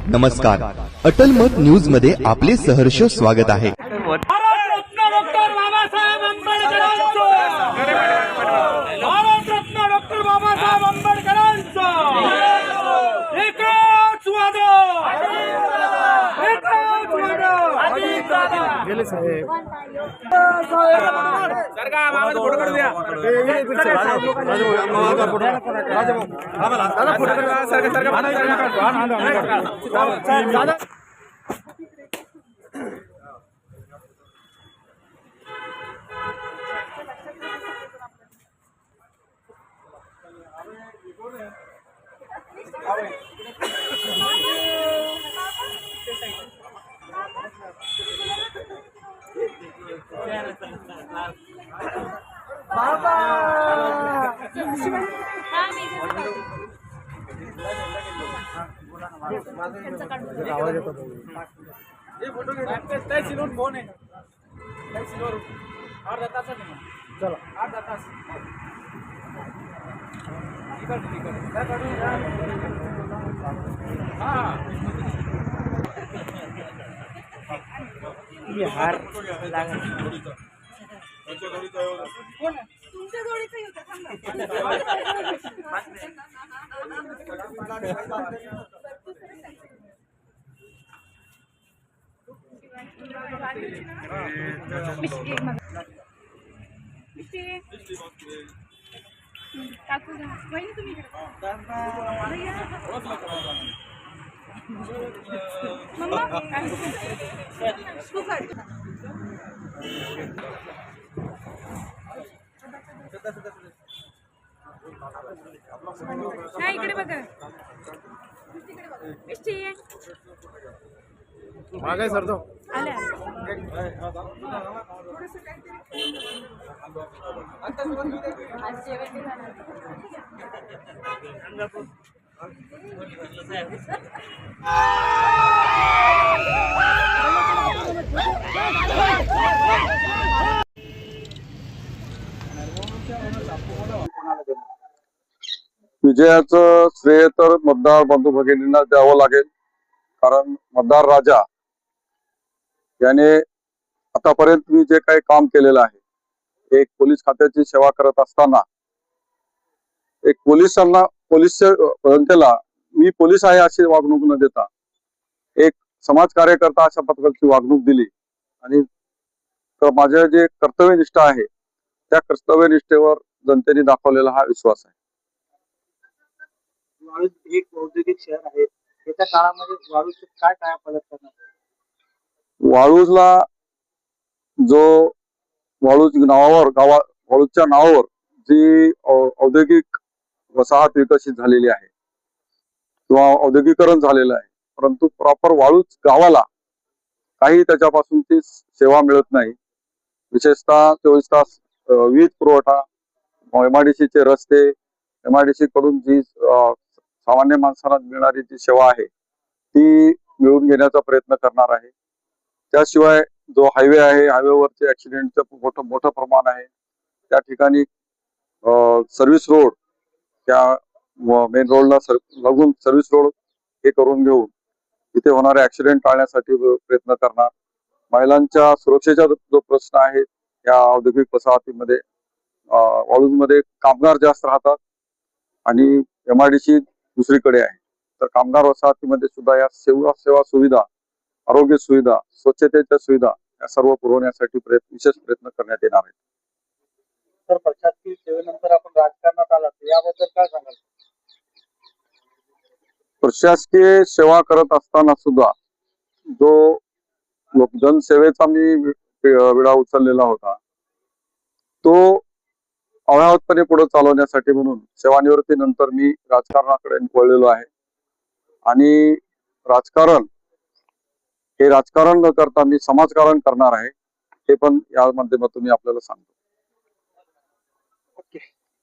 नमस्कार, अटल मत न्यूज मध्ये आपले सहर्ष स्वागत आहे। भारतरत्न डॉक्टर बाबासाहेब आंबेडकरांचा एकच वादा, एकच वादा। गेले साहेब सरकार आवाज फोटो कर दिया। फोन है चलो 8 तास हार तुमच्या जोडीचं इकडे बघा मागे सर तो आले विजयाचं श्रेय तर मतदार बंधू भगिनींना द्यावं लागेल, कारण मतदार राजा याने आतापर्यंत मी जे काही काम केलेलं आहे, एक पोलीस खात्याची सेवा करत असताना एक पोलीस जनतेला मी पोलीस आहे अशी वागणूक न देता एक समाज कार्यकर्ता अशा पद्धतीची वागणूक दिली आणि माझे जे कर्तव्यनिष्ठा आहे त्या कर्तव्यनिष्ठेवर जनतेने दाखवलेला हा विश्वास आहे। वाळूज एक औद्योगिक शहर आहे, त्याच्या काळामध्ये वाळूजचे काय काय फरक करणार? वाळूजला जो वाळूज नावावर वाळूजच्या नावावर जी औद्योगिक वसाहत विकसित झालेली आहे किंवा औद्योगिकरण झालेलं आहे, परंतु प्रॉपर वाळूज गावाला काही त्याच्यापासूनची सेवा मिळत नाही। विशेषतः 24 तास वीज पुरवठा, MIDC चे रस्ते, MIDC कडून जी सामान्य माणसाला मिळणारी जी सेवा आहे ती मिळवून घेण्याचा प्रयत्न करणार आहे। त्याशिवाय जो हायवे आहे, हायवेवरचे ऍक्सिडेंटचं मोठं प्रमाण आहे, त्या ठिकाणी सर्व्हिस रोड, त्या मेन रोडला लागून सर्व्हिस रोड हे करून घेऊन तिथे होणारे ऍक्सिडेंट टाळण्यासाठी प्रयत्न करणार। महिलांच्या सुरक्षेचा जो प्रश्न आहे, या औद्योगिक वसाहतीमध्ये वाळूजमध्ये कामगार जास्त राहतात आणि MIDC दुसरीकडे आहे, तर कामगार वसाहतीमध्ये सुद्धा या सेवा सुविधा, आरोग्य सुविधा, स्वच्छतेच्या सुविधा या सर्व पुरवण्यासाठी विशेष प्रयत्न करण्यात येणार आहेत। तर प्रशासकीय सेवेनंतर आपण राजकारणात आलात, याबद्दल काय सांगाल? प्रशासकीय सेवा करत असताना सुद्धा जो जनसेवेचा मी विडा उचललेला होता तो अव्याहतपणे पुढे चालवण्यासाठी म्हणून सेवानिवृत्तीनंतर मी राजकारणाकडे वळलेलो आहे आणि राजकारण न करता मी समाजकारण करणार आहे, हे पण या माध्यमातून मी आपल्याला सांगतो।